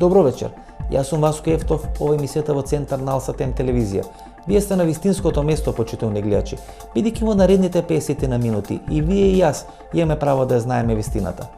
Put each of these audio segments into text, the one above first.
Добро вечер, јас сум Васко Ефтов, ова емисијата во Центар на Алсатем телевизија. Вие сте на вистинското место, почитувани гледачи, бидејќи во наредните 50 на минути и вие и јас имаме право да знаеме вистината.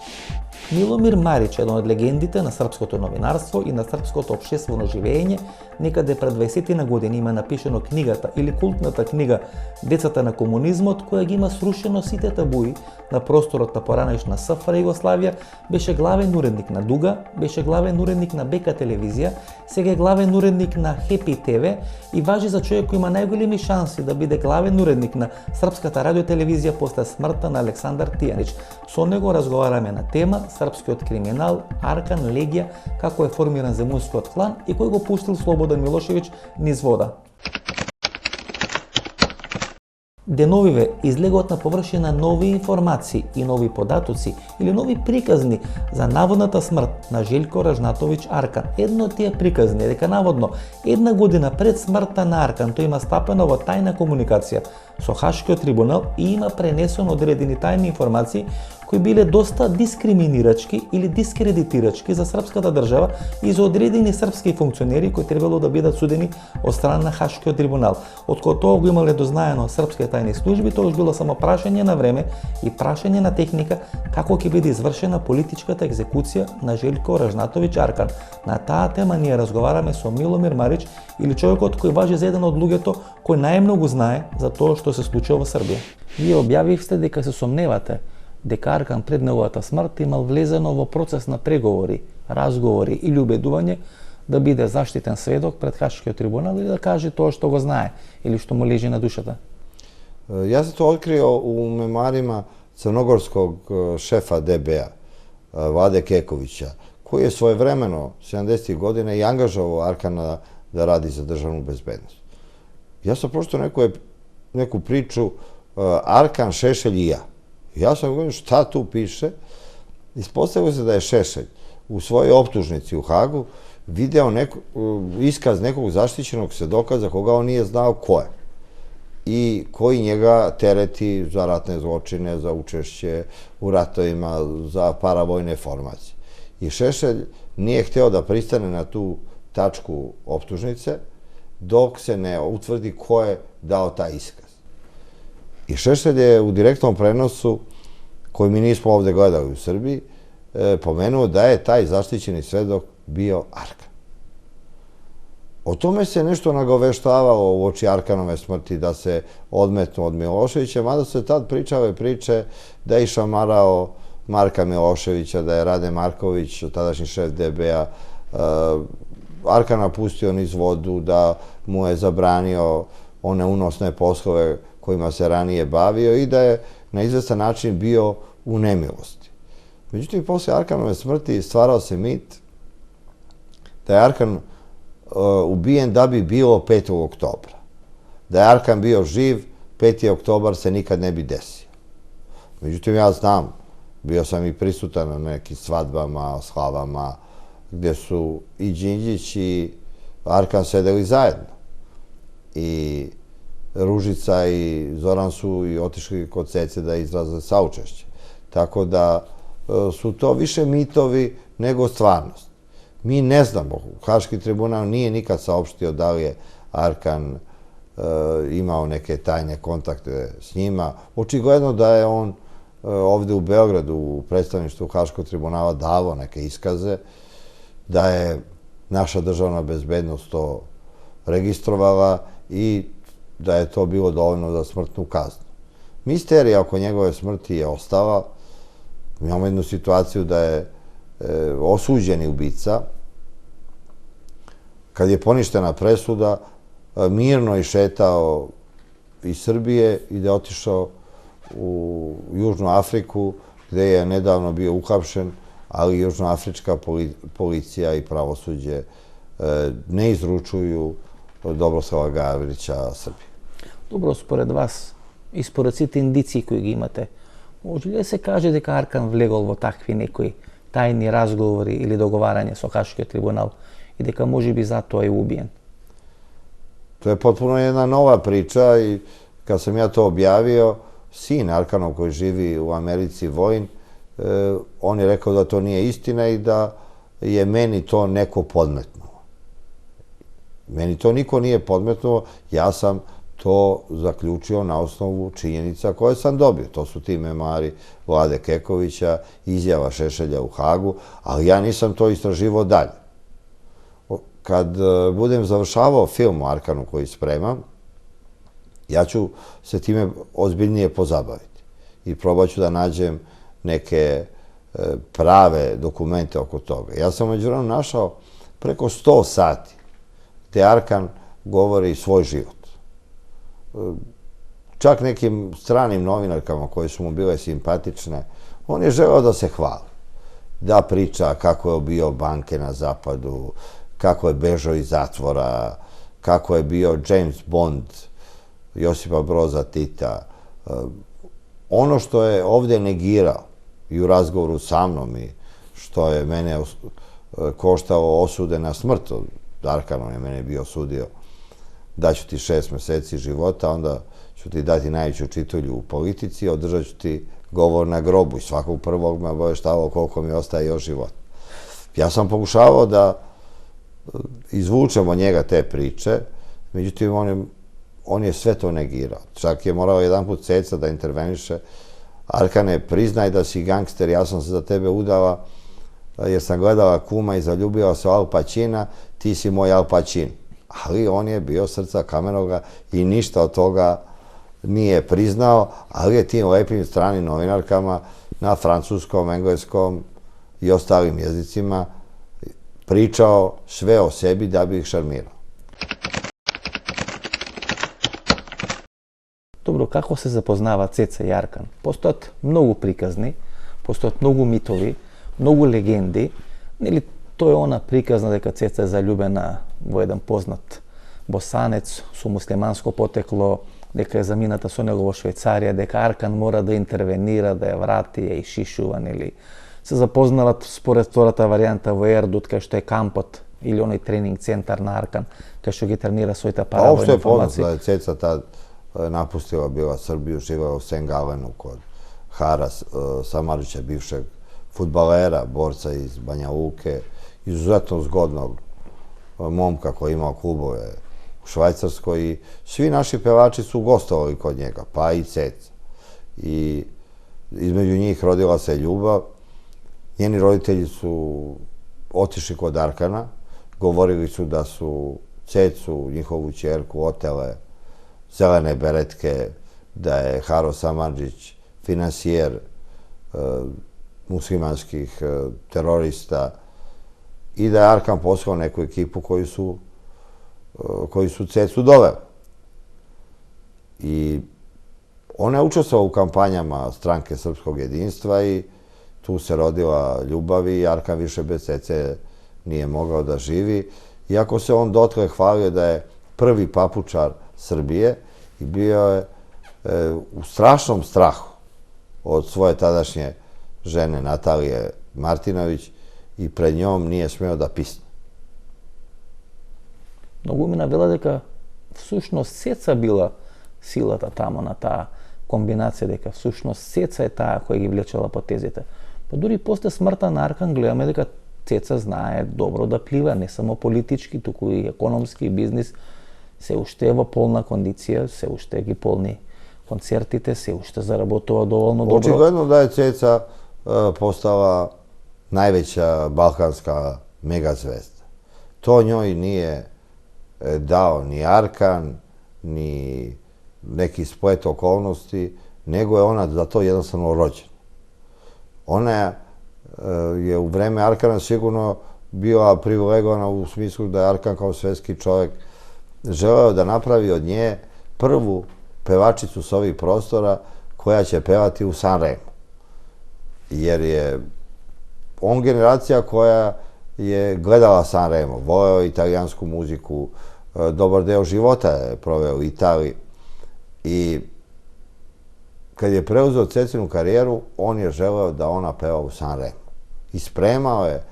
Миломир Марич е еден од легендите на српското новинарство и на српското општествено живење. Некаде пред 20 на години има напишано книгата или култната книга Децата на комунизмот, која ги има срушено сите табуи на просторот на поранешна СФР Југославија. Беше главен уредник на Дуга, беше главен уредник на БК телевизија, сега е главен уредник на Хепи ТВ и важи за човек кој има најголеми шанси да биде главен уредник на српската радиотелевизија после смртта на Александар Тијанич. Со него разговараме на тема српскиот криминал, Аркан Легија, како е формиран земунскиот клан и кој го пуштил Слободан Милошевиќ низ вода. Деновиве излегуваат на површина нови информации и нови податоци или нови приказни за наводната смрт на Желјко Ражнатовиќ Аркан. Едно од тие приказни е дека наводно една година пред смртта на Аркан тој има стапено во тајна комуникација со Хашкиот трибунал и има пренесено одредени тајни информации кои биле доста дискриминирачки или дискредитирачки за српската држава и за одредени српски функционери кои требало да бидат судени од страна на Хашкиот трибунал. Откако тоа го имале дознаено српските тајни служби, тоа било само прашање на време и прашање на техника како ќе биде извршена политичката екзекуција на Желјко Ражнатовиќ Аркан. На таа тема ние разговараме со Миломир Марич, или човекот кој важи за еден од луѓето кој најмногу знае за тоа што се случува во Србија. Вие објавивте дека се сомневате дека Аркан пред неговата смрт имал влезено во процес на преговори, разговори или убедување да биде заштитен сведок пред Хашкиот трибунал или да каже тоа што го знае или што му лежи на душата. Јас съм тоа открио у мемуарима црногорскog шефа ДБ-а, Владе Кековиća, кој е своевремено 70 година и ангажовao Arkana da radi za državnu bezbednost. Ja sam pročitao neku priču Arkan, Šešelj i ja. Ja sam govorio šta tu piše. Ispostavilo se da je Šešelj u svojoj optužnici u Hagu video iskaz nekog zaštićenog svedoka za koga on nije znao ko je i koji njega tereti za ratne zločine, za učešće u ratovima, za paravojne formacije. I Šešelj nije hteo da pristane na tu tačku optužnice dok se ne utvrdi ko je dao taj iskaz. I Šešelj je u direktnom prenosu, koji mi nismo ovde gledali u Srbiji, pomenuo da je taj zaštićeni svedok bio Arkan. O tome se nešto nagoveštavalo u oči Arkanove smrti, da se odmetnu od Miloševića, mada su se tad pričale priče da je išamarao Marka Miloševića, da je Rade Marković, tadašnji šef DB-a, Arkana pustio niz vodu, da mu je zabranio one unosne poslove kojima se ranije bavio i da je na izvestan način bio u nemilosti. Međutim, posle Arkanove smrti stvarao se mit da je Arkan ubijen da bi bilo 5. oktobra. Da je Arkan bio živ, 5. oktobar se nikad ne bi desio. Međutim, ja znam, bio sam i prisutan na nekim svadbama, slavama, gdje su i Đinđić i Arkan sedeli zajedno. I Ružica i Zoran su i otišli kod Cece da izraze saučešće. Tako da su to više mitovi nego stvarnost. Mi ne znamo, Haški tribunal nije nikad saopštio da li je Arkan imao neke tajne kontakte s njima. Očigledno da je on ovde u Beogradu u predstavništvu Haškog tribunala davo neke iskaze, da je naša državna bezbednost to registrovala i da je to bilo dovoljno za smrtnu kaznu. Misterija oko njegove smrti je ostala. Imamo jednu situaciju da je osuđeni ubica, kad je poništena presuda, mirno išetao iz Srbije i da je otišao u Južnu Afriku, gde je nedavno bio uhapšen, ali južnoafrička policija i pravosuđe ne izručuju Dobroslava Gavrića Srbije. Добро, според вас и според сите индици кои ги имате, може ли да се каже дека Аркан влегол во такви некои тајни разговори или договарање со Хашкиот трибунал и дека може би затоа е убиен? To je potpuno jedna nova priča i kad sam ja to objavio, sin Arkanov koji živi u Americi, Vojin, on je rekao da to nije istina i da je meni to neko podmetnuo. Meni to niko nije podmetnuo, ja sam to zaključio na osnovu činjenica koje sam dobio. To su ti memoari Vlade Kekovića, izjava Šešelja u Hagu, ali ja nisam to istraživao dalje. Kad budem završavao film o Arkanu koji spremam, ja ću se time ozbiljnije pozabaviti i probat ću da nađem neke prave dokumente oko toga. Ja sam međuvremenu našao preko 100 sati gde Arkan govori svoj život. Čak nekim stranim novinarkama koje su mu bile simpatične, on je želeo da se hvali. Da priča kako je obio banke na zapadu, kako je bežao iz zatvora, kako je bio James Bond Josipa Broza Tita. Ono što je ovde negirao i u razgovoru sa mnom i što je mene koštao osude na smrt, Arkan je mene bio osudio, daću ti 6 meseci života, onda ću ti dati najveću čitulju u politici, održat ću ti govor na grobu i svakog prvog me obaveštavao koliko mi ostaje još život. Ja sam pokušavao da izvučem od njega te priče, međutim on je sve to negirao. Čak je morao jedan put Ceca da interveniše. Arkane, priznaj da si gangster, ja sam se za tebe udala jer sam gledala Kuma i zaljubila se u Al Pacina, ti si moj Al Pacin. Ali on je bio srca kamenoga i ništa od toga nije priznao, ali je tim lepim stranim novinarkama na francuskom, engleskom i ostalim jezicima pričao sve o sebi da bi ih šarmirao. Dobro, kako se zapoznava Ceca i Arkan? Постојат многу приказни, постојат многу митови, многу легенди. Нели тоа е она приказна дека Цеца е заљубена во еден познат босанец со муслиманско потекло, дека е замината со него во Швајцарија, дека Аркан мора да интервенира, да ја врати, ја ишишува, нели. Се запозналат според втората варијанта во Ердут, кај што е кампот или оној тренинг центар на Аркан, кај што ги тренира своите паравојни информации. Општо е познато да е Цеца тад napustila bila Srbiju, živela u St. Galenu kod Hara Samardžića, bivšeg fudbalera, borca iz Banja Luke, izuzetno zgodnog momka koji je imao klubove u Švajcarskoj i svi naši pevači su gostovali kod njega, pa i Ceca. I između njih rodila se ljubav. Njeni roditelji su otišli kod Arkana, govorili su da su Cecu, njihovu ćerku, otele zelene beretke, da je Haro Samardžić finansijer muslimanskih terorista i da je Arkan poslao neku ekipu koji su Cecu doveli. I ona je učestvovala u kampanjama Stranke srpskog jedinstva i tu se rodila ljubav i Arkan više bez Cece nije mogao da živi. Iako se on dotle hvalio da je prvi papučar Srbije i bio je u strašnom strahu od svoje tadašnje žene Natalije Martinović i pred njom nije smeo da pisne. Многумина вела дека всушност Цеца била силата тамо на таа комбинација, дека всушност Цеца е таа која ги влечела потезите. Па дури после смртта на Аркан гледаме дека Цеца знае добро да плива, не само политички, туку и економски и бизнис. Се уште е во полна кондиција, се уште ги полни концертите, се уште заработува доволно добро. Очигледно да е Цеца постала највеća балканска мегазвезда. To njoj nije dao ni Arkan, ni neki splet okolnosti, nego je ona za to jednostavno rođena. Ona je u vreme Arkana sigurno bila privilegovana u smislu da je Arkan kao svetski čovjek želeo da napravi od nje prvu pevačicu s ovih prostora koja će pevati u Sanremu. Jer je on generacija koja je gledala Sanremo, voleo italijansku muziku, dobar deo života je proveo u Italiji i kad je preuzeo Cecinu karijeru, on je želeo da ona peva u Sanremu. I spremao je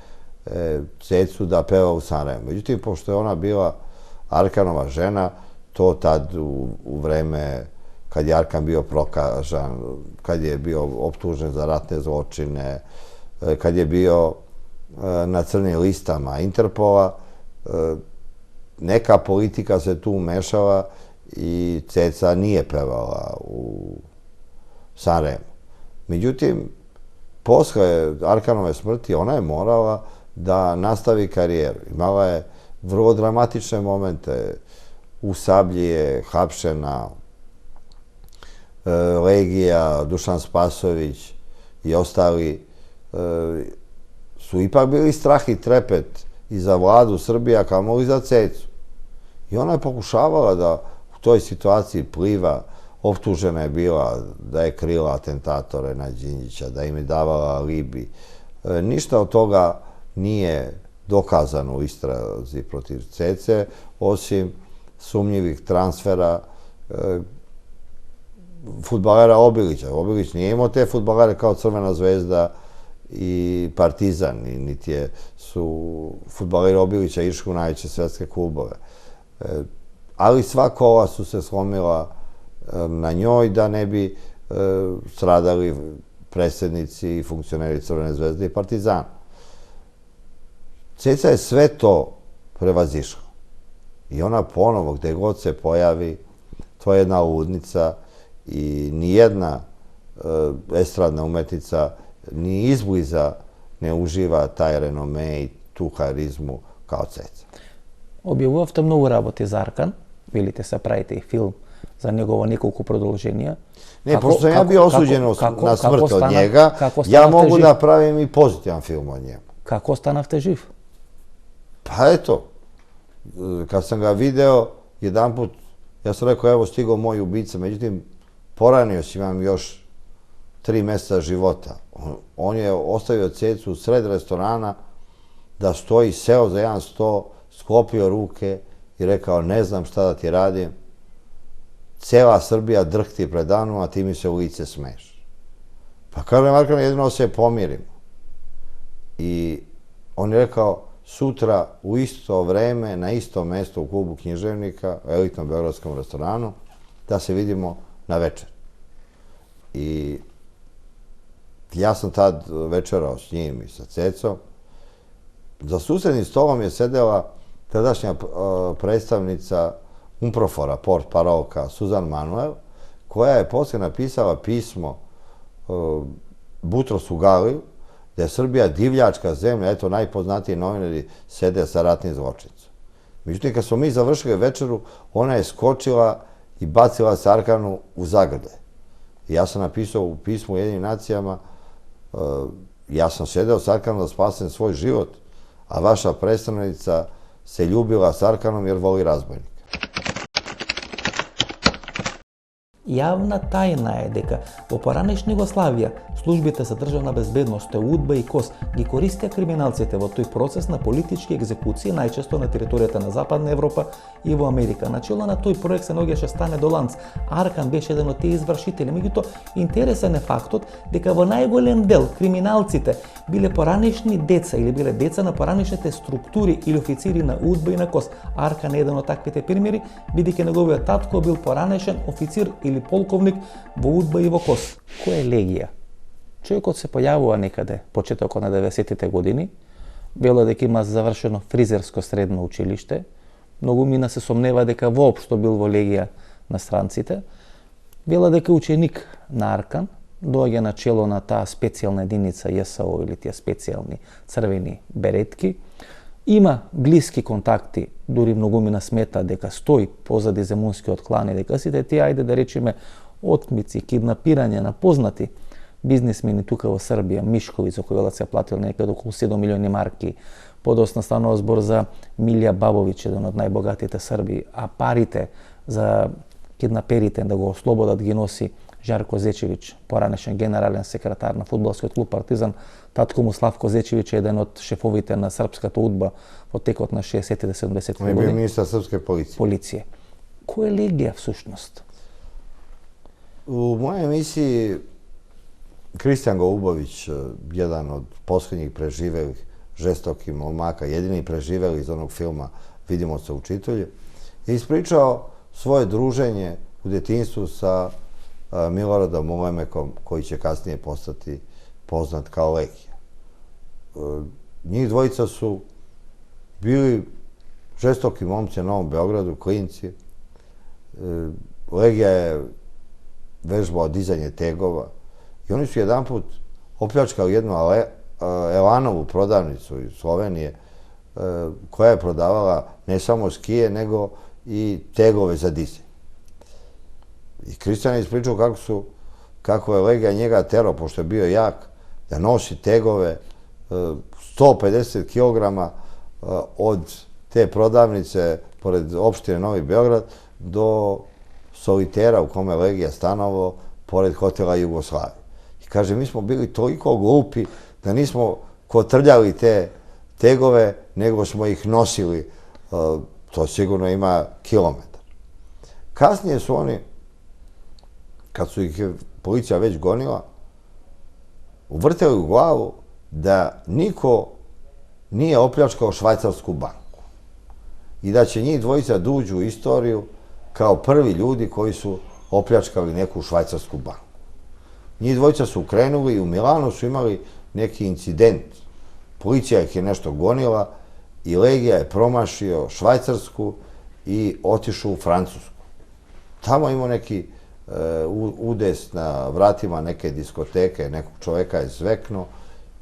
Cecu da peva u Sanremu. Međutim, pošto je ona bila Arkanova žena, to tad u vreme kad je Arkan bio prokažan, kad je bio optužen za ratne zločine, kad je bio na crnim listama Interpola. Neka politika se tu umešala i Ceca nije pevala u Sanremu. Međutim, posle Arkanove smrti ona je morala da nastavi karijeru. Imala je vrlo dramatične momente. U Sablji je hapšena, Legija, Dušan Spasović i ostali su ipak bili strah i trepet i za vladu Srbija, kamoli i za Cecu. I ona je pokušavala da u toj situaciji pliva. Optužena je bila da je krila atentatore na Đinđića, da im je davala alibi. Ništa od toga nije dokazano u istrazi protiv Cece, osim sumnjivih transfera fudbalera Obilića. Obilić nije imao te fudbalere kao Crvena zvezda i Partizan, niti su fudbaleri Obilića išli u najveće svetske klubove. Ali sva kola su se slomila na njoj da ne bi stradali predsjednici i funkcioneri Crvene zvezde i Partizana. Ceca je sve to prevazišla. I ona ponovo, gde god se pojavi, to je jedna ludnica i nijedna estradna umetnica ni izbliza ne uživa taj renome i tu harizmu kao Ceca. Објавувавте многу работи за Аркан, велите се правите и филм за негово неколку продолженија. Не, пошто сам ја био осуđен на смрт од njega, ја могу да правим и позитивен филм од njemu. Како станавте жив? Pa eto, kad sam ga video jedan put, ja sam rekao, evo stigao moj ubica, međutim, poranio si, imam još 3 meseca života. On je ostavio Cecu u sred restorana da stoji, seo za jedan sto, sklopio ruke i rekao, ne znam šta da ti radim. Cela Srbija drhti pred mnom, a ti mi se u lice smeješ. Pa kažem, Arkan, jedino se pomirimo. I on je rekao, sutra u isto vreme, na isto mesto u klubu književnika, u elitnom beogradskom restoranu, da se vidimo na večer. I ja sam tad večerao s njim i sa Cecom. Za susednim stolom je sedela tadašnja predstavnica Umprofora, port parolka Suzan Manuel, koja je poslije napisala pismo Butrosu Galiju, da je Srbija divljačka zemlja, eto, najpoznatiji novinari sede sa ratnim zločincom. Međutim, kad smo mi završili večeru, ona je skočila i bacila se Arkanu u zagrlje. I ja sam napisao u pismu Ujedinim nacijama, ja sam sedeo s Arkanom da spasem svoj život, a vaša predstavnica se ljubila s Arkanom jer voli razbojnika. Јавна тајна е дека во поранешна Југославија службите за државна безбедност, УДБА и КОС ги користеа криминалците во тој процес на политички екзекуции, најчесто на територијата на Западна Европа и во Америка. Начело на тој проект се наоѓаше Стане Доланц. Аркан беше еден од тие извршители. Меѓутоа, интересен е фактот дека во најголем дел криминалците биле поранешни деца или биле деца на поранешните структури или официри на УДБА и на КОС. Аркан е еден од таквите примери, бидејќи неговиот татко бил поранешен официр или полковник во УДБА и во КОС. Кој е Легија? Човекот се појавува некаде почетокот на 90-тите години, вело дека има завршено фризерско средно училиште, многу мина се сомнева дека воопшто бил во Легија на странците, вело дека ученик на Аркан, доаѓа на чело на таа специјална единица ЈСО или тие специјални црвени беретки, има блиски контакти, дури многумина смета дека стои позади земунскиот клан и дека сите тие, ајде да речеме, отмици, киднапирање на познати бизнисмени тука во Србија, Мишкови, за кој се платил некаде околу 7 милиони марки, подосна станува збор за Милија Бабовиќ, еден од најбогатите Срби, а парите за киднаперите да го ослободат ги носи Жарко Зечевиќ, поранешен генерален секретар на фудбалскиот клуб Партизан. Татко му Славко Зечевиќ е еден од шефовите на српската УДБА во текот на 60-те, 70-те години. Он е бил министар српске полиције. Кој е Легија всушност? U mojoj emisiji Kristijan Golubović, jedan od posljednjih preživelih žestokih momaka, jedini preživeli iz onog filma Vidimo se učitelji, je ispričao svoje druženje u djetinjstvu sa Miloradom Ulemekom, koji će kasnije postati poznat kao Legija. njih dvojica su bili žestoki momci na Novom Beogradu, klinci. Legija je vežbao dizanje tegova i oni su jedanput opljačkali jednu Elanovu prodavnicu iz Slovenije koja je prodavala ne samo skije, nego i tegove za dizanje. I Kristijan je ispričao kako je Legija njega terao, pošto je bio jak, da nosi tegove 150 kilograma od te prodavnice pored opštine Novi Beograd do solitera u kome Legija stanovao pored hotela Jugoslavije. I kaže, mi smo bili toliko glupi da nismo kotrljali te tegove, nego smo ih nosili. To sigurno ima kilometar. Kasnije su oni, kad su ih policija već gonila, uvrteli u glavu da niko nije opljačkao švajcarsku banku i da će njih dvojica da uđu u istoriju kao prvi ljudi koji su opljačkali neku švajcarsku banku. Njih dvojica su krenuli i u Milanu su imali neki incident. Policija ih je nešto gonila i Legija je promašio Švajcarsku i otišao u Francusku. Tamo imao neki udes na vratima neke diskoteke, nekog čoveka je zveknuo,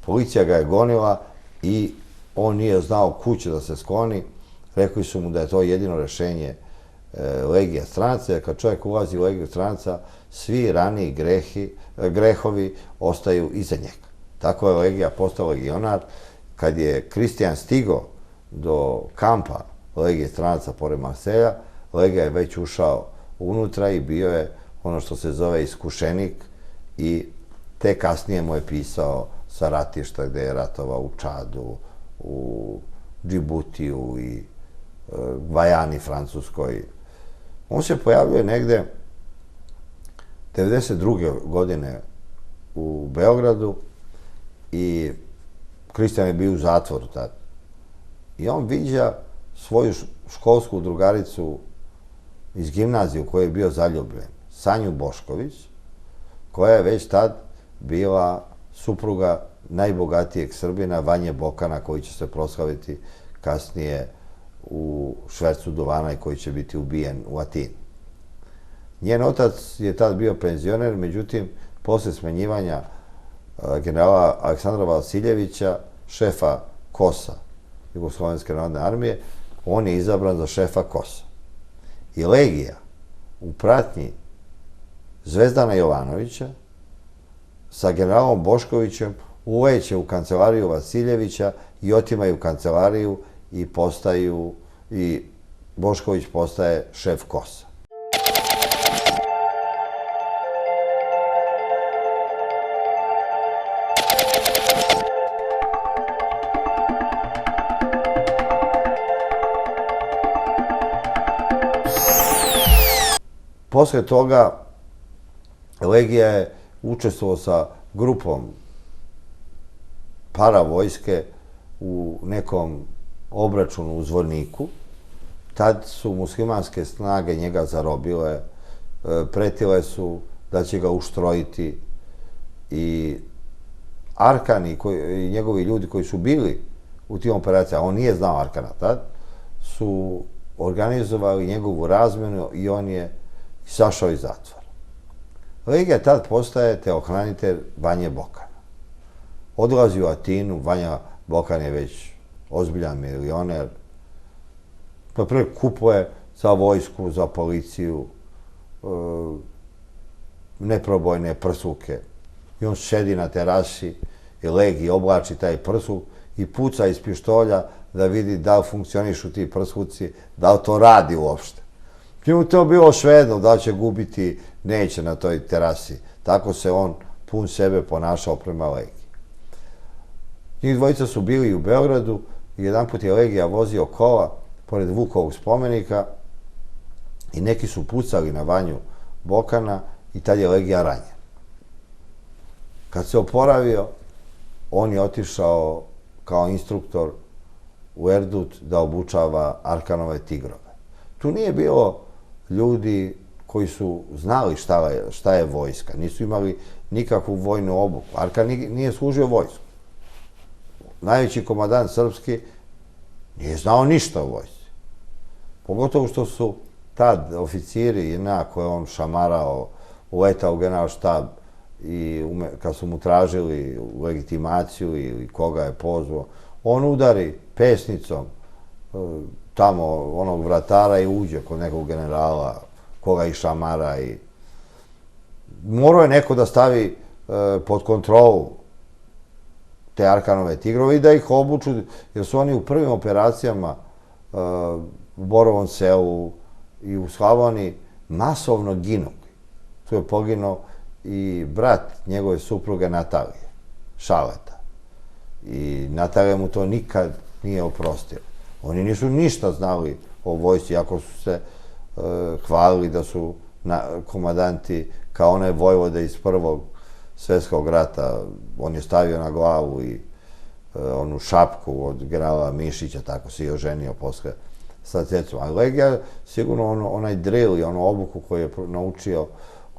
policija ga je gonila i on nije znao kuće da se skloni. Rekli su mu da je to jedino rešenje Legija stranaca, jer kad čovjek ulazi u Legiju stranaca, svi raniji grehovi ostaju iza njega. Tako je Legija postao legionar. Kad je Kristijan stigao do kampa Legije stranaca pored Marselja, Legija je već ušao unutra i bio je ono što se zove iskušenik i te kasnije mu je pisao sa ratišta gde je ratovao u Čadu, u Džibutiju i Gvajani, Francuskoj. On se pojavljuje negde 92. godine u Beogradu i Kristijan je bio u zatvoru tada. I on viđa svoju školsku drugaricu iz gimnazije u kojoj je bio zaljubljen, Sanju Bošković, koja je već tad bila supruga najbogatijeg Srbina, Vanje Bokana, koji će se proslaviti kasnije u švercu duvana i koji će biti ubijen u Atini. Njen otac je tad bio penzioner, međutim, posle smenjivanja generala Aleksandra Vasiljevića, šefa KOS-a, Jugoslovenske narodne armije, on je izabran za šefa KOS-a. I Legija u pratnji Zvezdana Jovanovića sa generalom Boškovićem uleće u kancelariju Vasiljevića i otimaju kancelariju i Bošković postaje šef KOS-a. Posle toga Legija je učestvovao sa grupom paravojske u nekom obračunu u Zvorniku. Tad su muslimanske snage njega zarobile, pretile su da će ga uštrojiti i Arkan i njegovi ljudi koji su bili u tim operacijama, on nije znao Arkana tad, su organizovali njegovu razmenu i on je izašao iz zatvora. Legija tad postaje telohranitelj Vanje Bokana. Odlazi u Atinu, Vanja Bokan je već ozbiljan milioner, prvo kupuje za vojsku, za policiju, neprobojne prsuke. I on sedi na terasi i Legiji oblači taj prsuk i puca iz pištolja da vidi da li funkcionišu ti prskuci, da li to radi uopšte. Njemu to bilo svejedno, da li će gubiti, neće na toj terasi. Tako se on pun sebe ponašao prema Legiji. Njih dvojica su bili u Beogradu i jedanput je Legija vozio kola pored Vukovog spomenika i neki su pucali na Vanju Bokana i tad je Legija ranjen. Kad se oporavio, on je otišao kao instruktor u Erdut da obučava Arkanove tigrove. Tu nije bilo ljudi koji su znali šta je vojska, nisu imali nikakvu vojnu obuku. Arkan nije služio vojsku. najveći komandant srpski, nije znao ništa o vojsci. Pogotovo što su tad oficiri koje on šamarao, uletao u generalštab i kad su mu tražili legitimaciju ili koga je pozvao, on udari pesnicom tamo onog vratara i uđe kod nekog generala, koga i šamara i morao je neko da stavi pod kontrolu te Arkanove tigrove i da ih obuču, jer su oni u prvim operacijama u Borovom selu i u Slavoniji masovno ginuli. Tu je poginuo i brat njegove supruge Natalije, Šaleta. I Natalija mu to nikad nije oprostila. Oni nisu ništa znali o vojsci, ako su se hvalili da su komandanti kao one vojvode iz Prvog svjetskog rata. On je stavio na glavu i onu šapku od generala Mišića, tako se i oženio posle sa cecom. Ali Legija, sigurno onaj drill i onu obuku koju je naučio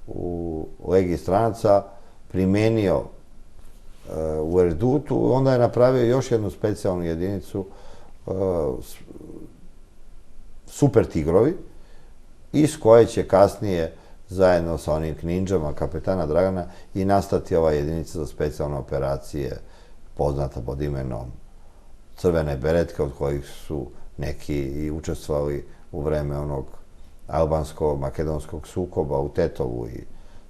u Legiji stranaca, primenio u Erdutu, onda je napravio još jednu specijalnu jedinicu, Super Tigrovi, iz koje će kasnije, zajedno sa onim knindžama kapetana Dragana, i nastati ova jedinica za specijalne operacije, poznata pod imenom Crvene beretke, od kojih su neki i učestvovali u vreme onog albansko-makedonskog sukoba u Tetovu i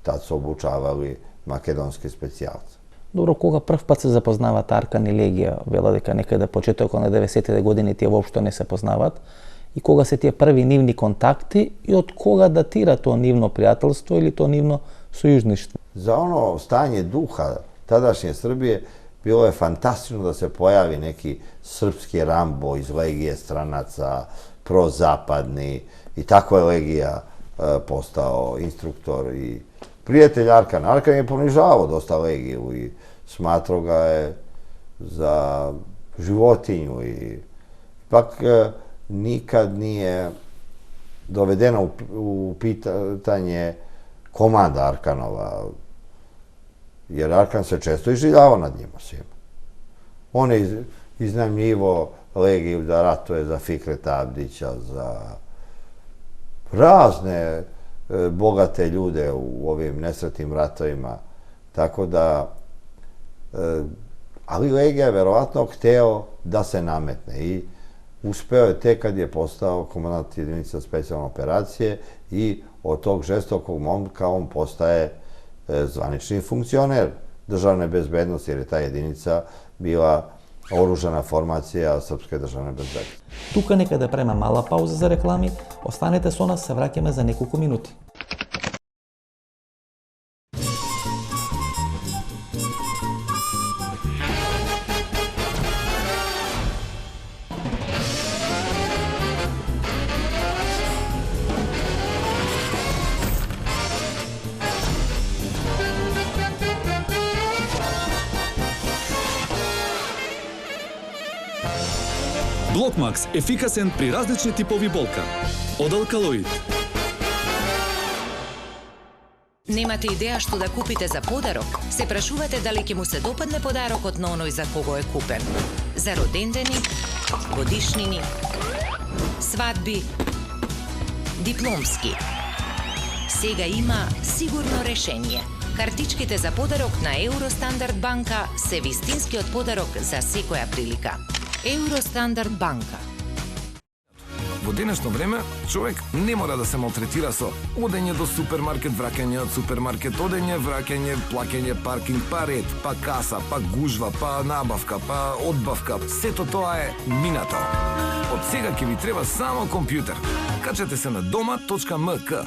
tad su obučavali makedonske specijalce. Dobro, кога прв пат се запознаваат Аркан и Легија, вела дека некаде почетокот на 90-те години тие воопшто не се познаваат, и кога се тие први нивни контакти и од кога датира тоа нивно пријателство или тоа нивно сојузништво? Za ono stanje duha tadašnje Srbije bilo je fantastično da se pojavi neki srpski Rambo iz Legije stranaca, prozapadni, i tako je Legija postao instruktor i prijatelj Arkana. Arkan je ponižavao dosta Legiju i smatrao ga je za životinju i ipak nikad nije dovedeno u pitanje komanda Arkanova, jer Arkan se često iživljavao nad njima svima. On je iznajmljivo Legiju da ratuje za Fikreta Abdića, za razne bogate ljude u ovim nesretnim ratovima, tako da, ali Legija je verovatno hteo da se nametne i uspeo je tek kad je postao komandant jedinica specijalne operacije i od tog žestokog momka on postaje zvanični funkcioner državne bezbednosti, jer je ta jedinica bila oružana formacija Srpske državne bezbednosti. Тука нека да према мала пауза за реклами, останете со нас, се враќаме за неколку минути. Блокмакс – ефикасен при различни типови болка. Од Алкалоид. Немате идеја што да купите за подарок? Се прашувате дали ќе му се допадне подарокот на оној за кого е купен? За родендени, годишнини, свадби, дипломски. Сега има сигурно решение. Картичките за подарок на Евростандард банка се вистинскиот подарок за секоја прилика. Евростандард банка. Во денешно време, човек не мора да се малтретира со одење до супермаркет, враќање од супермаркет, одење, враќање, плаќање, паркинг, па ред, па каса, па гужва, па набавка, па одбавка. Сето тоа е минато. Од сега ќе ви треба само компјутер. Качете се на doma.mk.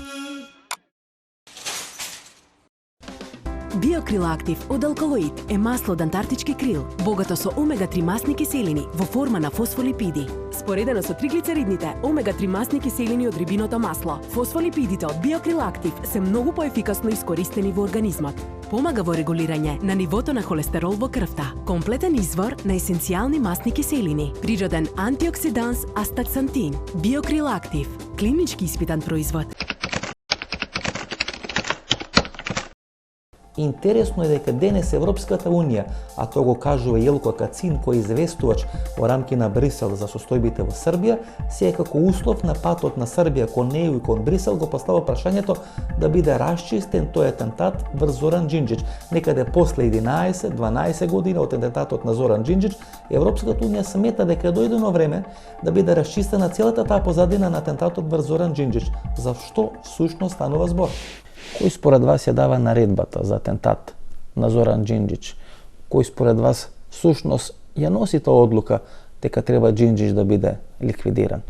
Биокрил Актив од Алкалоид е масло од антарктички крил, богато со омега-3 масни киселини во форма на фосфолипиди. Споредено со триглицеридните, омега-3 масни киселини од рибиното масло, фосфолипидите од Биокрил Актив се многу поефикасно искористени во организмот. Помага во регулирање на нивото на холестерол во крвта, комплетен извор на есенцијални масни киселини, природен антиоксиданс астаксантин. Биокрил Актив, клинички испитан производ. Интересно е дека денес Европската Унија, а тоа го кажува Јелко Кацин, кој е известувач во рамки на Брисел за состојбите во Србија, се како услов на патот на Србија кон неј и кон Брисел го поставува прашањето да биде расчистен тој атентат врз Зоран Џинџич. Некаде после 11-12 години од атентатот на Зоран Џинџич, Европската Унија смета дека е дојдено време да биде расчистена целата таа позадина на атентатот врз Зоран Џинџич. За што всушност станува збор? Кој според вас ја дава наредбата за атентат на Зоран Џинџич? Кој според вас всушност ја носи таа одлука дека треба Џинџич да биде ликвидиран?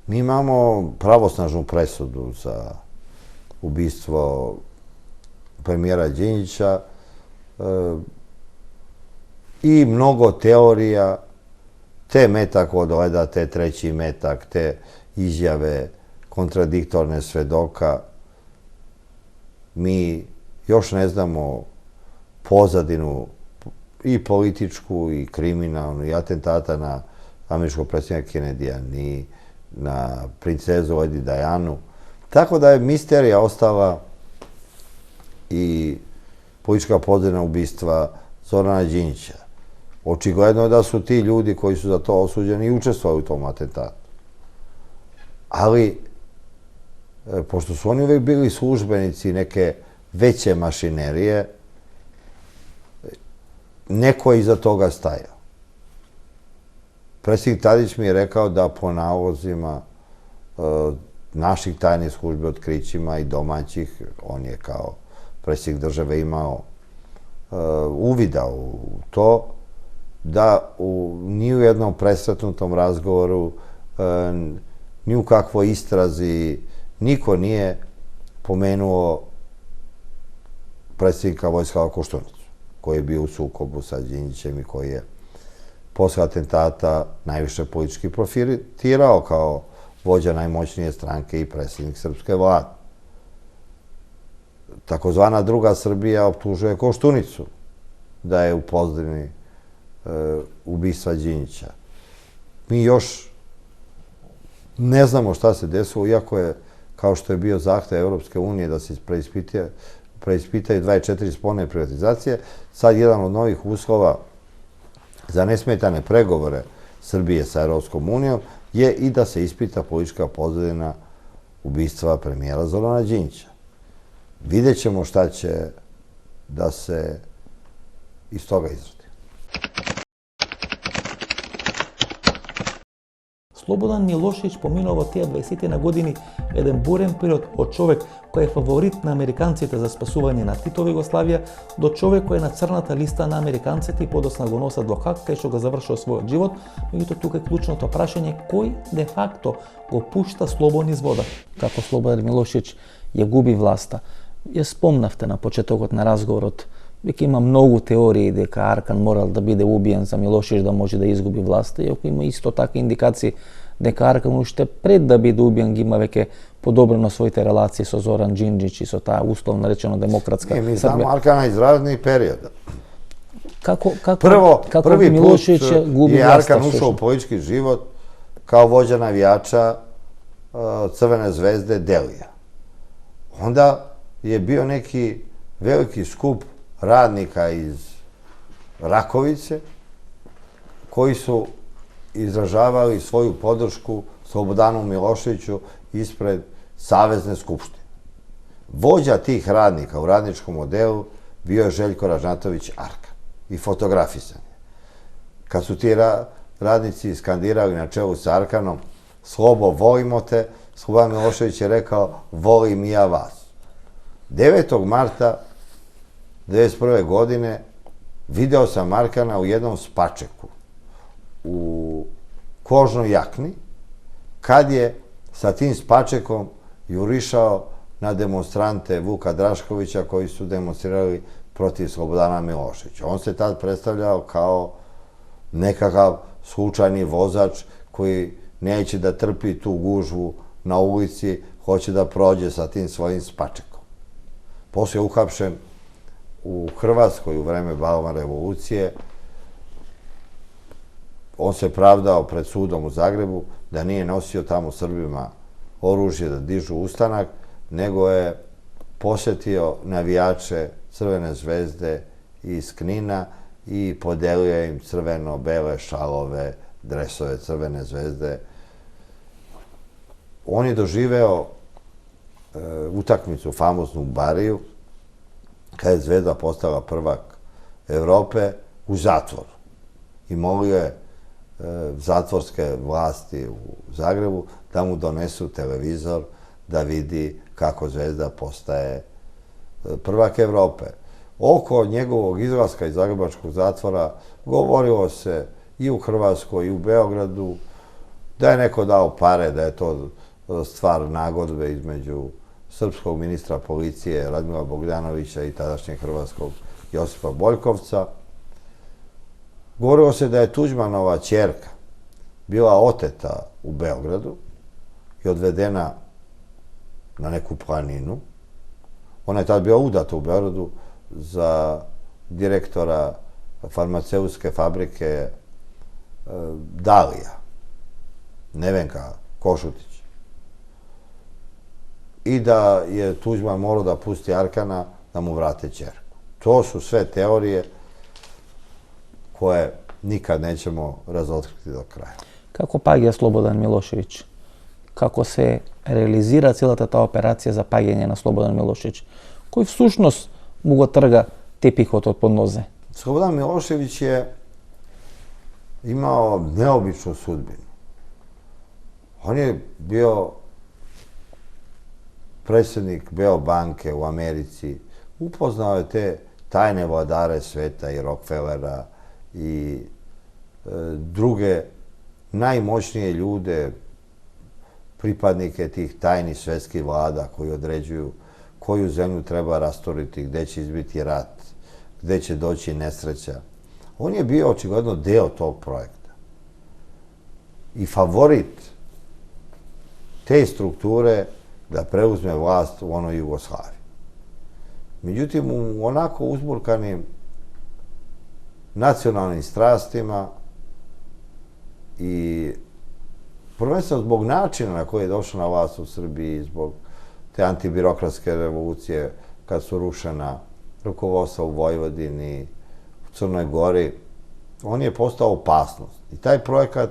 Mi imamo pravosnažnu presudu za ubistvo premijera Đinđića i mnogo teorija, te metak od leda, te treći metak, te izjave kontradiktorne svedoka. Mi još ne znamo pozadinu i političku i kriminalnu i atentata na američkog predsjednika Kennedyja, ni na princezu Lady Dianu. Tako da je misterija ostala i politička pozadina ubistva Zorana Đinđića. Očigledno je da su ti ljudi koji su za to osuđeni i učestvovali u tom atentatu. Ali, pošto su oni uvek bili službenici neke veće mašinerije, neko je iza toga stajao. Predsjednik Tadić mi je rekao da po nalozima naših tajnih službi, otkrićima i domaćih, on je kao predsjednik države imao uvida u to, da ni u jednom presretnutom razgovoru, ni u kakvoj istrazi, niko nije pomenuo predsjednika Vojislava Koštunicu, koji je bio u sukobu sa Đinđićem i koji je posle atentata najviše politički profitirao kao vođa najmoćnije stranke i predsjednik srpske vlade. Takozvana druga Srbija optužuje Koštunicu da je u pozadini ubistva Đinđića. Mi još ne znamo šta se desilo, iako je, kao što je bio zahtev Evropske unije da se preispitaju 24 sporne privatizacije, sad jedan od novih uslova za nesmetane pregovore Srbije sa Evropskom unijom je i da se ispita politička pozadina ubistva premijera Zorana Đinđića. Vidjet ćemo šta će da se iz toga izrodi. Слободан Милошевиќ поминува во тие 20 на години еден бурен период од човек кој е фаворит на американците за спасување на Титова Југославија до човек кој е на црната листа на американците и подосна го носат во Хаг, кај што го завршува својот живот. Меѓутоа тука е клучното прашање кој де факто го пушта Слободан низ вода. Како Слободан Милошевиќ ја губи власта. Ја спомнавте на почетокот на разговорот дека има многу теории дека Аркан морал да биде убиен за Милошевиќ да може да изгуби власта, иако има исто така индикации дека Аркан уште пред да биде убиен ги има веќе подобрено своите релации со Зоран Џинџич и со таа условно речено демократска Србија. Mi znamo Arkana iz raznih perioda. Prvi put je Arkan ušao u politički život kao vođa navijača Crvene zvezde Delija. Onda je bio neki veliki skup radnika iz Rakovice koji su izražavali svoju podršku Slobodanu Miloševiću ispred Savezne skupštine. Vođa tih radnika u radničkom modelu bio je Željko Ražnatović Arkan i fotografisan je. Kad su ti radnici skandirali na čelu sa Arkanom Slobo, volimo te, Slobodan Milošević je rekao volim i ja vas. 9. marta 1991. godine video sam Arkana u jednom spačeku u kožnoj jakni kad je sa tim spačekom jurišao na demonstrante Vuka Draškovića koji su demonstrirali protiv Slobodana Miloševića. On se tad predstavljao kao nekakav slučajni vozač koji neće da trpi tu gužvu na ulici, hoće da prođe sa tim svojim spačekom. Posle je uhapšen u Hrvatskoj u vreme Balvan revolucije. On se pravdao pred sudom u Zagrebu da nije nosio tamo Srbima oružje da dižu ustanak, nego je posjetio navijače Crvene zvezde iz Knina i podelio im crveno-bele šalove, dresove Crvene zvezde. On je doživeo utakmicu famoznu u Bariju, kada je Zvezda postala prvak Evrope, u zatvoru. I molio je zatvorske vlasti u Zagrebu da mu donesu televizor da vidi kako Zvezda postaje prvak Evrope. Oko njegovog izlaska iz zagrebačkog zatvora govorilo se i u Hrvatskoj i u Beogradu da je neko dao pare, da je to stvar nagodbe između srpskog ministra policije Radmila Bogdanovića i tadašnjeg hrvatskog Josipa Boljkovca. Govorilo se da je Tuđmanova ćerka bila oteta u Beogradu i odvedena na neku planinu. Ona je tad bila udata u Beogradu za direktora farmaceutske fabrike Dalija, Nevenka Košutić. I da je Tuđman morao da pusti Arkana da mu vrate ćerku. To su sve teorije koje nikad nećemo razotkriti do kraja. Како паѓа Слободан Милошевиќ? Како се реализира целата таа операција за паѓање на Слободан Милошевиќ? Кој всушност му го трга тепихот од под нозе? Slobodan Milošević je imao neobičnu sudbinu. On je bio predsjednik Beobanke u Americi, upoznao je te tajne vladare sveta i Rockefellera i druge najmoćnije ljude, pripadnike tih tajnih svetskih vlada koji određuju koju zemlju treba rastoriti, gde će izbiti rat, gde će doći nesreća. On je bio očigledno deo tog projekta i favorit te strukture da preuzme vlast u onoj Jugoslaviji. Međutim, u onako uzburkanim nacionalnim strastima i prvenstveno zbog načina na koji je došao na vlast u Srbiji, zbog te antibirokratske revolucije, kad su rušena rukovodstva u Vojvodini, u Crnoj Gori, on je postao opasnost. I taj projekat,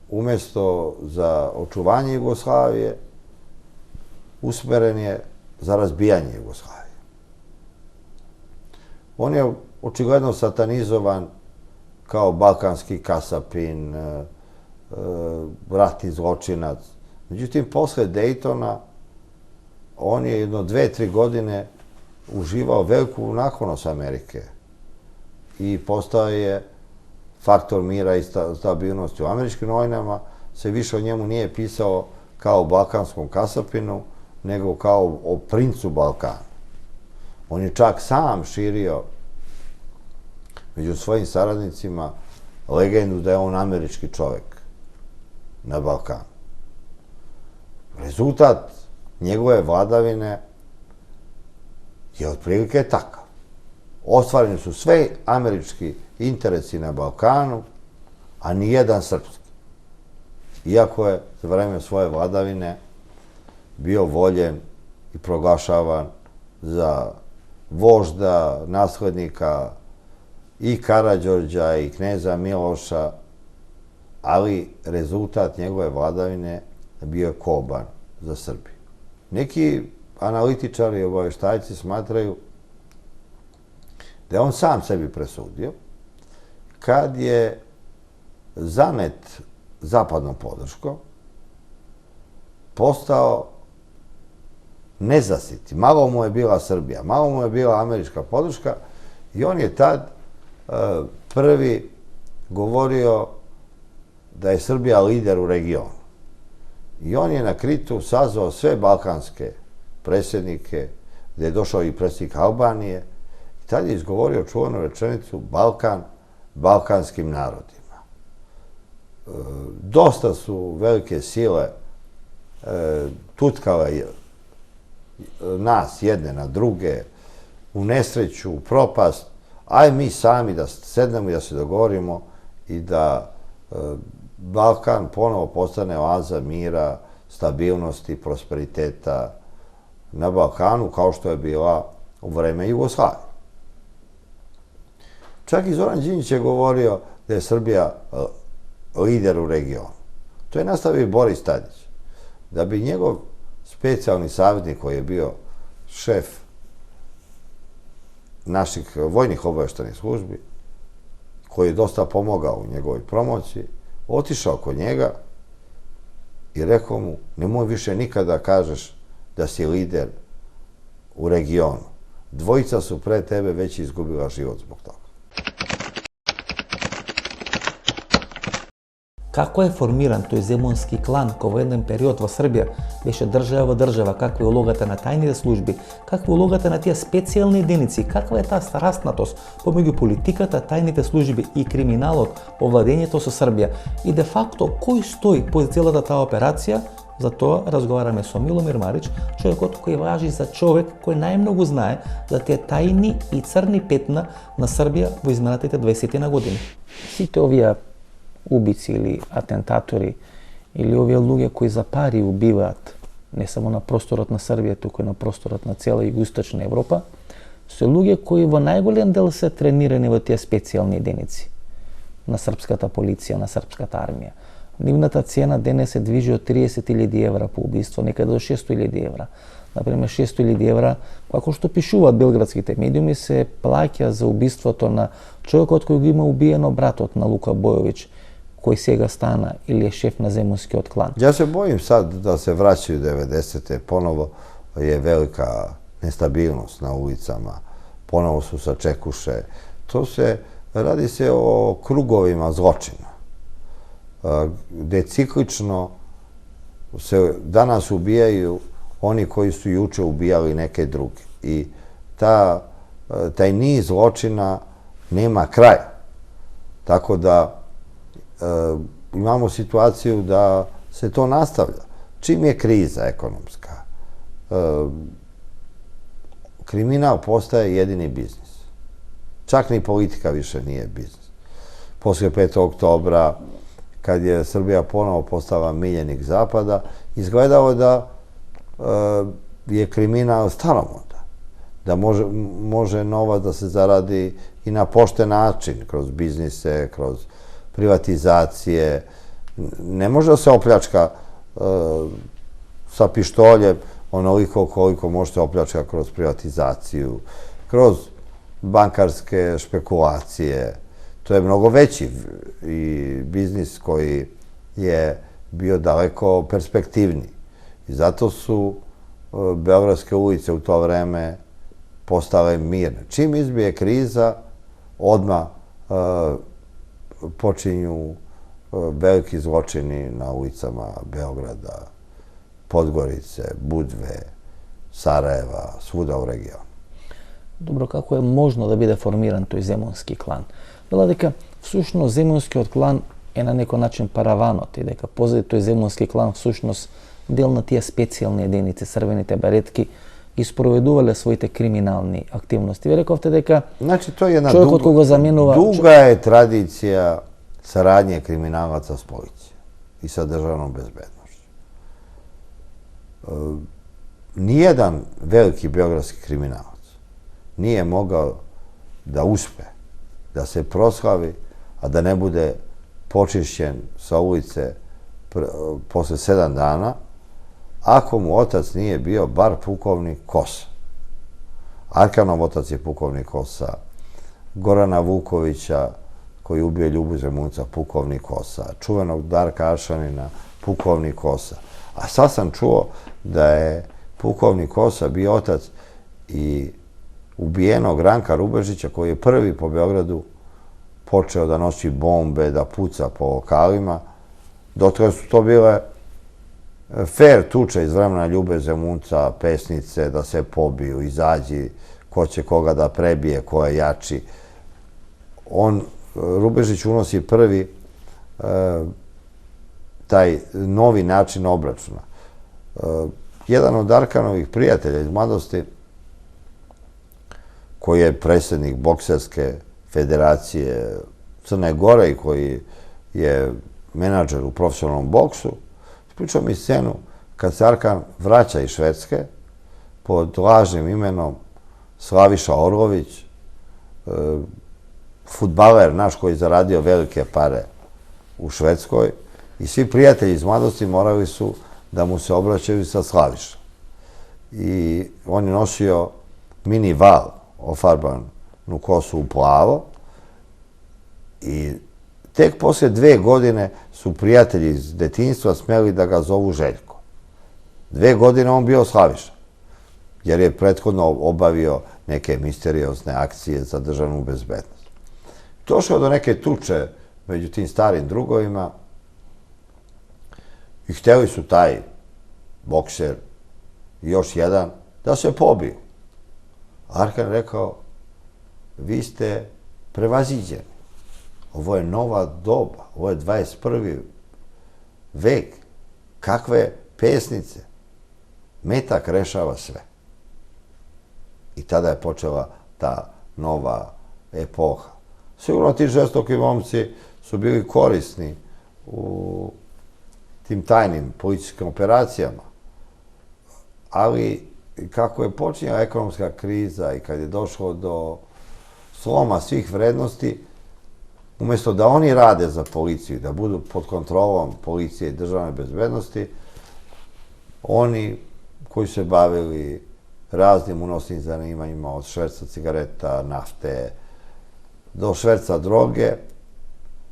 umjesto za očuvanje Jugoslavije, usmeren je za razbijanje Jugoslavije. On je očigledno satanizovan kao balkanski kasapin, ratni zločinac. Međutim, posle Dejtona, on je jedno 2-3 godine uživao veliku naklonost Amerike i postao je faktor mira i stabilnosti. U američkim novinama se više o njemu nije pisao kao o balkanskom kasapinu, nego kao o princu Balkana. On je čak sam širio među svojim saradnicima legendu da je on američki čovjek na Balkanu. Rezultat njegove vladavine je otprilike takav. Ostvareni su sve američki interesi na Balkanu, a nijedan srpski. Iako je za vreme svoje vladavine bio voljen i proglašavan za vožda, naslednika i Karađorđa i kneza Miloša, ali rezultat njegove vladavine bio je koban za Srbiju. Neki analitičari i obaveštajci smatraju da je on sam sebi presudio kad je zanet zapadnom podrškom postao nezasit. Malo mu je bila Srbija, malo mu je bila američka podrška i on je tad prvi govorio da je Srbija lider u regionu. I on je na Kritu sazvao sve balkanske predsjednike, gdje je došao i predsjednik Albanije, i tad je izgovorio čuvenu rečenicu Balkan balkanskim narodima. Dosta su velike sile tutkale nas jedne na druge, u nesreću, u propast, aj mi sami da sednemo i da se dogovorimo i da Balkan ponovo postane oaza mira, stabilnosti, prosperiteta, na Balkanu kao što je bila u vreme Jugoslavije. Čak i Zoran Đinđić je govorio da je Srbija lider u regionu. To je nastavio i Boris Tadić. Da bi njegov specijalni savjetnik koji je bio šef naših vojnih obavještajnih službi, koji je dosta pomogao u njegovoj promociji, otišao kod njega i rekao mu, nemoj više nikada kažeš da si lider u regionu. Dvojica su pre tebe već izgubila život zbog toga. Како е формиран тој земунски клан кој во еден период во Србија беше држава во држава, каква е улогата на тајните служби, каква е улогата на тие специјални единици, каква е таа страстнатост помеѓу политиката, тајните служби и криминалот во владењето со Србија и де факто кој стои по целата таа операција. За тоа разговараме со Миломир Марич, човекот кој важи за човек кој најмногу знае за тие тајни и црни петна на Србија во изминатите 20 години. Сите овие убици или атентатори или овие луѓе кои за пари убиваат не само на просторот на Србија, туку и на просторот на цела Југоисточна Европа, се луѓе кои во најголем дел се тренирани во тие специјални единици на српската полиција, на српската армија. Нивната цена денес се движи од 30.000 евра по убиство, некаде до 600.000 евра. Например, 600.000 евра, како што пишуваат белградските медиуми, се плаќа за убиството на човекот кој го има убиено братот на Лука Бојовиќ, кој сега стана или е шеф на земунскиот клан. Ja se bojim sad da se vraćaju 90. Ponovo je velika nestabilnost na ulicama, ponovo su sačekuše. Radi se o krugovima zločina, gde ciklično se danas ubijaju oni koji su juče ubijali neke druge. I taj niz zločina nema kraja. Tako da imamo situaciju da se to nastavlja. Čim je kriza ekonomska, kriminal postaje jedini biznis. Čak ni politika više nije biznis. Posle 5. oktobra, kad je Srbija ponovo postala miljenik Zapada, izgledalo da je kriminal stalomoda, da može novac da se zaradi i na pošten način, kroz biznise, kroz privatizacije. Ne može da se opljačka sa pištoljem onoliko koliko može se opljačka kroz privatizaciju, kroz bankarske špekulacije. To je mnogo veći i biznis koji je bio daleko perspektivniji. I zato su beogradske ulice u to vreme postale mirne. Čim izbije kriza, odmah počinju veliki zločini na ulicama Beograda, Podgorice, Budve, Sarajeva, svuda u regionu. Добро, како е можно да биде формиран тој земунски клан? Вела дека всушност земунскиот клан е на некој начин параванот и дека позади тој земунски клан всушност дел на тие специјални единици, црвените баретки, ги спроведувале своите криминални активности. Ви рековте дека човекот кој го заменува... Дуга е традиција сарадње криминалаца с полиција и sa државном безбедноšću. Nijedan veliki beogradski kriminalac nije mogao da uspe, da se proslavi, a da ne bude počišćen sa ulice posle 7 dana, ako mu otac nije bio bar pukovnik Kosa. Arkanov otac je pukovnik Kosa, Gorana Vukovića, koji je ubio Ljubu Zemunca, pukovnik Kosa, čuvenog Darka Aršanina, pukovnik Kosa. A sad sam čuo da je pukovnik Kosa bio otac i ubijenog Ranka Rubežića, koji je prvi po Beogradu počeo da nosi bombe, da puca po lokalima. Dotle su to bile fair tuče iz vremena Ljube Zemunca, pesnice, da se pobiju, izađi, ko će koga da prebije, ko je jači. Rubežić unosi prvi taj novi način obračuna. Jedan od Arkanovih prijatelja iz mladosti, koji je predsjednik bokserske federacije Crne Gore i koji je menadžer u profesionalnom boksu, pričao mi scenu kad se Arkan vraća iz Švedske, pod lažnim imenom Slaviša Orlović, fudbaler naš koji je zaradio velike pare u Švedskoj, i svi prijatelji iz mladosti morali su da mu se obraćaju sa Slaviša. I on je nosio mini val, ofarbanu kosu u plavo, i tek posle 2 godine su prijatelji iz detinjstva smeli da ga zovu Željko. 2 godine on bio Slaviša, jer je prethodno obavio neke misteriozne akcije za državnu bezbednost. Došao do neke tuče među tim starim drugovima i hteli su taj bokser i još jedan da se pobiju. Arkan rekao, vi ste prevaziđeni. Ovo je nova doba, ovo je 21. vek. Kakve pesnice? Metak rešava sve. I tada je počela ta nova epoha. Sigurno ti žestoki momci su bili korisni u tim tajnim policijskim operacijama, ali kako je počinjala ekonomska kriza i kad je došlo do sloma svih vrednosti, umjesto da oni rade za policiju, da budu pod kontrolom policije i državne bezbednosti, oni koji se bavili raznim unosnim zanimanjima, od šverca cigareta, nafte, do šverca droge,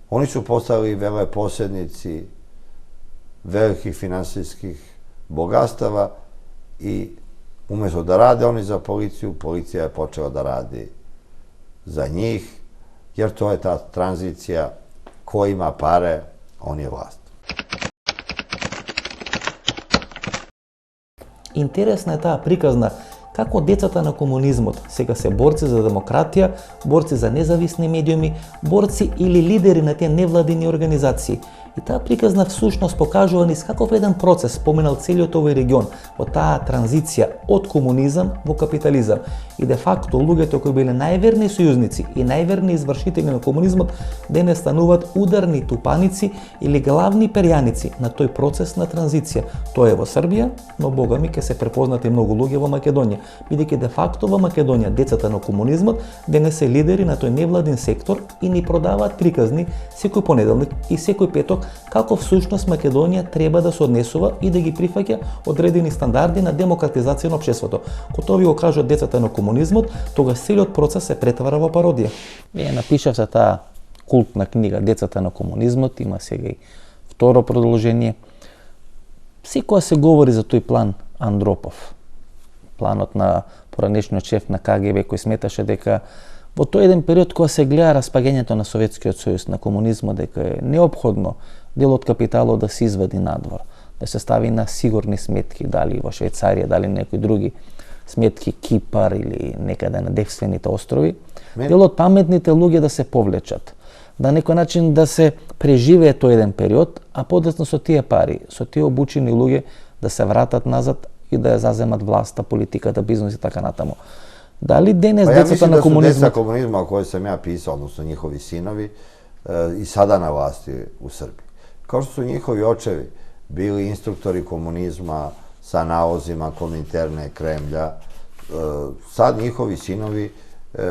oni su postali veleposjednici velikih finansijskih bogatstava i umjesto da rade oni za policiju, policija je počela da radi za njih, jer to je ta tranzicija, ko ima pare, on je vlast. Интересна е таа приказна како децата на комунизмот сега се борци за демократија, борци за независни медиуми, борци или лидери на тие невладини организации. И таа приказна всушност покажува низ каков еден процес поминал целиот овој регион од таа транзиција од комунизам во капитализам. И де факто луѓето кои биле најверни сојузници и најверни извршители на комунизмот денес стануваат ударни тупаници или главни перјаници на тој процес на транзиција. Тоа е во Србија, но богами ќе се препознати многу луѓе во Македонија, бидејќи де факто во Македонија децата на комунизмот денес се лидери на тој невладин сектор и ни продаваат приказни секој понеделник и секој петок како всушност Македонија треба да се однесува и да ги прифаќа одредени стандарди на демократизација на општеството. Кога тоа ви го кажат децата на комунизмот, тогаш целиот процес се претвара во пародија. Вие напишавте таа култна книга Децата на комунизмот, има сега и второ продолжение. Секоја се говори за тој план Андропов, планот на поранешниот шеф на КГБ, кој сметаше дека во тој еден период кога се гледа распаѓањето на Советскиот сојуз, на комунизмот, дека е неопходно дел од капиталот да се извади надвор, да се стави на сигурни сметки, дали во Швајцарија, дали некои други сметки, Кипар или некаде на девствените острови, дел од паметните луѓе да се повлечат, да на некој начин да се преживее тој еден период, а подоцна со тие пари, со тие обучени луѓе да се вратат назад и да ја заземат власта, политиката, бизнес и така натаму. Дали денес децата на комунизмот... Ja mislim da su deca komunizma o kojoj sam ja pisao, odnosno njihovi sinovi, i sada na vlasti u Srbiji. Kao što su njihovi očevi bili instruktori komunizma sa nalozima Kominterne, Kremlja, sad njihovi sinovi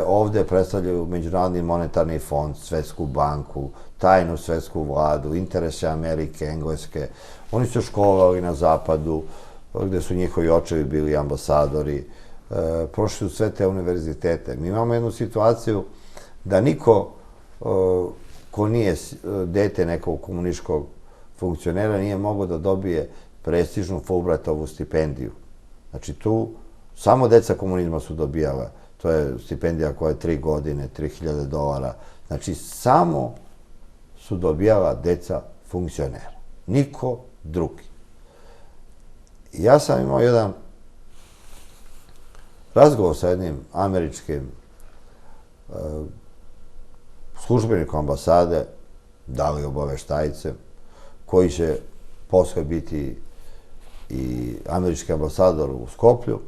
ovde predstavljaju Međunarodni monetarni fond, Svetsku banku, tajnu svetsku vladu, interese Amerike, Engleske. Oni su školovali na zapadu, gde su njihovi očevi bili ambasadori, prošli su sve te univerzitete. Mi imamo jednu situaciju da niko ko nije dete nekog komunističkog funkcionera nije mogao da dobije prestižnu Fulbrightovu stipendiju. Znači tu samo deca komunizma su dobijala. To je stipendija koja je 3 godine, $3.000. Znači samo su dobijala deca funkcionera. Niko drugi. Ja sam imao jedan razgovor sa jednim američkim službenikom ambasade, da li obaveštajcem, koji će posle biti i američki ambasador u Skoplju.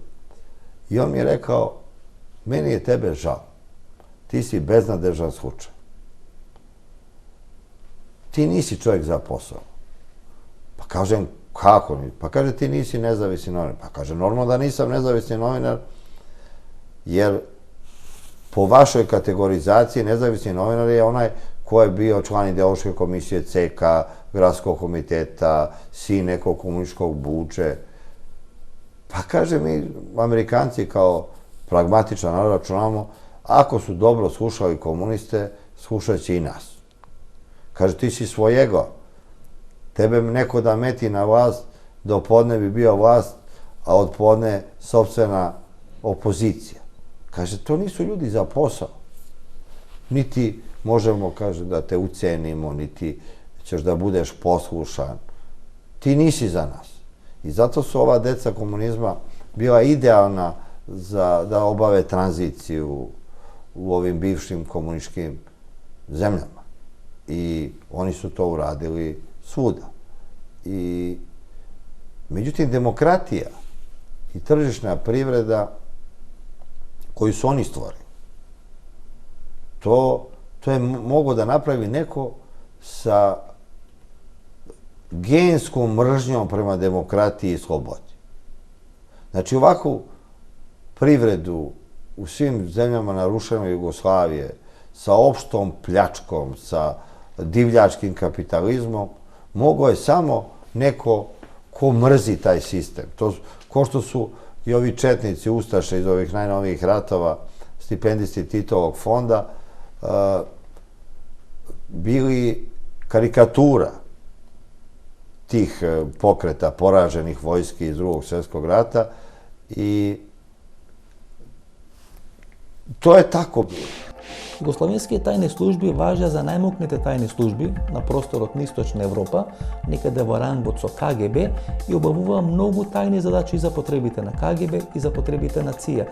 I on mi je rekao, meni je tebe žao. Ti si beznadežan slučaj. Ti nisi čovjek za posao. Pa kažem, kako? Pa kaže, ti nisi nezavisni novinar. Pa kaže, normalno da nisam nezavisni novinar, jer po vašoj kategorizaciji nezavisni novinar je onaj ko je bio član ideološke komisije CK, gradskog komiteta, sin nekog komunističkog buče. Pa kaže, mi Amerikanci kao pragmatičan narod računamo, ako su dobro slušali komuniste, slušat će i nas. Kaže, ti si svojego. Tebe neko da meti na vlast, do podne bi bio vlast, a od podne sopstvena opozicija. Kaže, to nisu ljudi za posao. Niti možemo, kaže, da te ucenimo, niti ćeš da budeš poslušan. Ti nisi za nas. I zato su ova deca komunizma bila idealna da obave tranziciju u ovim bivšim komunističkim zemljama. I oni su to uradili svuda. Međutim, demokratija i tržišna privreda koju su oni stvorili, to je moglo da napravi neko sa genskom mržnjom prema demokratiji i slobodi. Znači, ovakvu privredu u svim zemljama narušene Jugoslavije, sa opštom pljačkom, sa divljačkim kapitalizmom, mogao je samo neko ko mrzi taj sistem. Ko što su i ovi četnici, ustaše iz ovih najnovijih ratova, stipendisti Titovog fonda, bili karikatura tih pokreta poraženih vojski iz Drugog svjetskog rata i to je tako bilo. Југословенските тајни служби важат за најмокните тајни служби на просторот на Источна Европа, некаде во рангот со КГБ, и обавува многу тајни задачи за потребите на КГБ и за потребите на ЦИА.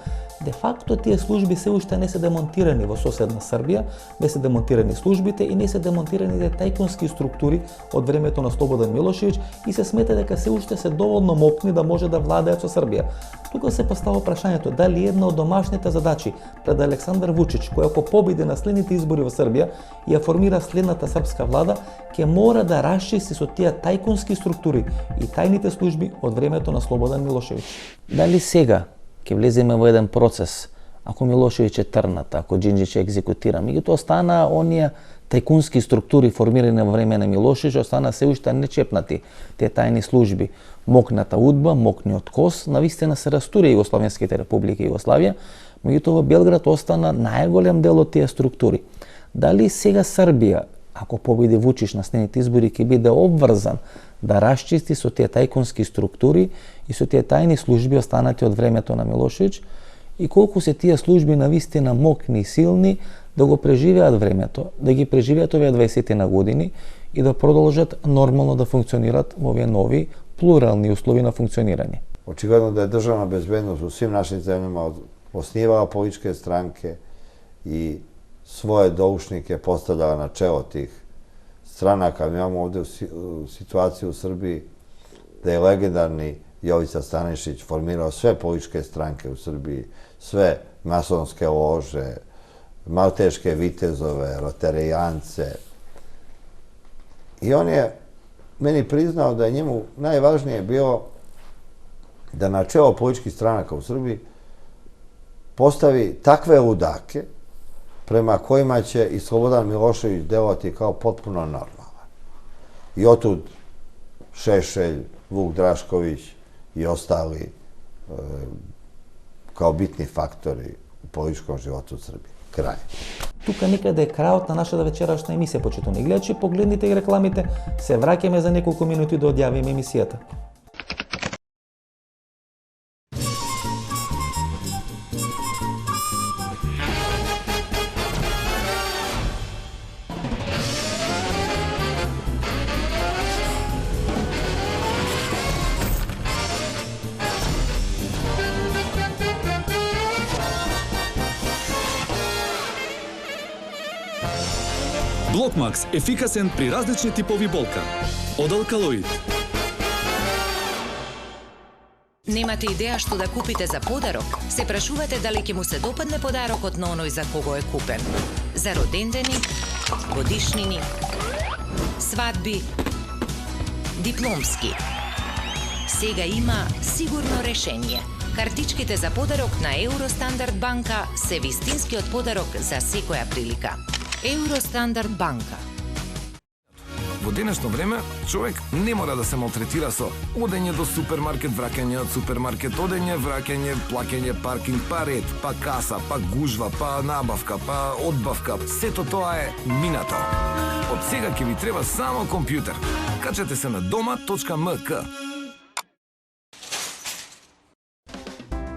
Де факто тие служби се уште не се демонтирани во соседна Србија, не се демонтирани службите и не се демонтирани тајкунски структури од времето на Слободан Милошевиќ и се смета дека се уште се доволно мокни да може да владеат со Србија. Тука се постава прашањето дали една од домашните задачи пред Александар Вучич, кој ако победи на следните избори во Србија и ја формира следната српска влада, ќе мора да расчисти со тие тајкунски структури и тајните служби од времето на Слободан Милошевиќ. Дали сега ќе влеземе во еден процес, ако Милошевиќ е трнат, ако Џинџич е екзекутиран, меѓутоа остана оние тајкунски структури формирани во време на Милошевиќ, остана се уште нечепнати тие тајни служби. Мокната удба, мокниот кос, навистина се растури Југословенските републики Југославија, меѓутоа во Белград остана најголем дел од тие структури. Дали сега Србија, ако победи Вучич на следните избори, ќе биде обврзан да расчисти со тие тајкунски структури и со тие тајни служби останати од времето на Милошевиќ, и колку се тие служби навистина мокни и силни да го преживеат времето, да ги преживеат овие 20 на години и да продолжат нормално да функционират во овие нови плурални услови на функционирање. Очигледно да е државна безбедност у свим нашим земljama osnivala političke stranke i svoje doušnike postavljala na čelo tih stranaka. Mi imamo ovde situaciju u Srbiji da je legendarni Jovica Stanišić formirao sve političke stranke u Srbiji, sve masonske lože, malteške vitezove, rotarijance. I on je meni priznao da je njemu najvažnije bilo da na čelo političkih stranaka u Srbiji postavi takve ludake prema kojima će i Slobodan Milošević delovati kao potpuno normalan. I otud Šešelj, Vuk Drašković i ostali kao bitni faktori u političkom životu Srbije. Крај. Тука некаде е крајот на нашата вечерашна емисија, почитувани гледачи. Погледнете и рекламите, се враќаме за неколку минути да одјавиме емисијата. Блокмакс – ефикасен при различни типови болка. Од Алкалоид. Немате идеја што да купите за подарок? Се прашувате дали ќе му се допадне подарокот на оној за кого е купен. За родендени, годишнини, свадби, дипломски. Сега има сигурно решение. Картичките за подарок на Евростандард банка се вистинскиот подарок за секоја прилика. Евростандард банка. Во денешно време, човек не мора да се малтретира со одење до супермаркет, враќање од супермаркет, одење, враќање, плаќање, паркинг, па ред, па каса, па гужва, па набавка, па одбавка. Сето тоа е минато. Од сега ќе ви треба само компјутер. Качете се на дома.мк.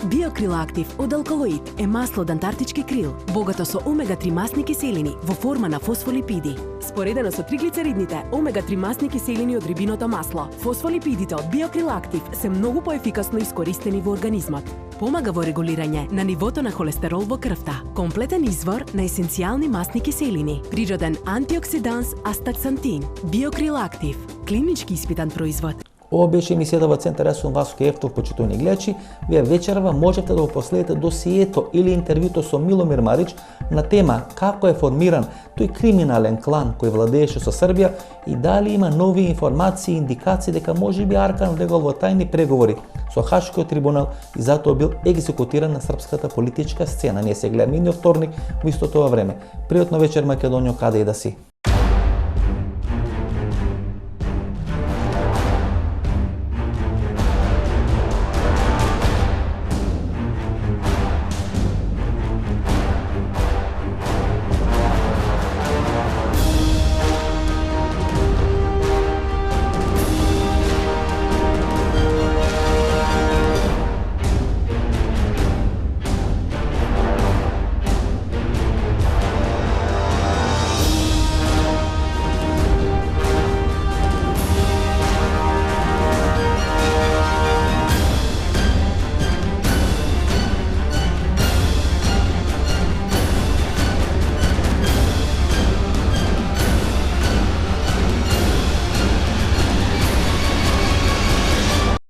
Биокрил Актив од алкалоид е масло од антарктички крил, богато со омега-3 масни киселини во форма на фосфолипиди. Споредено со триглицеридните омега-3 масни киселини од рибиното масло, фосфолипидите од Биокрил Актив се многу поефикасно искористени во организмот. Помага во регулирање на нивото на холестерол во крвта, комплетен извор на есенцијални масни киселини, природен антиоксиданс астаксантин. Биокрил Актив, клинички испитан производ. Ова беше емисијата во Центар Јас сум Васко Ефтов, почитувани гледачи. Вие вечерва можете да го последите досието или интервјуто со Миломир Марич на тема како е формиран тој криминален клан кој владееше со Србија и дали има нови информации и индикации дека можеби Аркан влегол во тајни преговори со Хашкиот трибунал и затоа бил екзекутиран на српската политичка сцена. Ние се гледаме идниот вторник во истото време. Пријатно вечер, Македонија, каде и да си.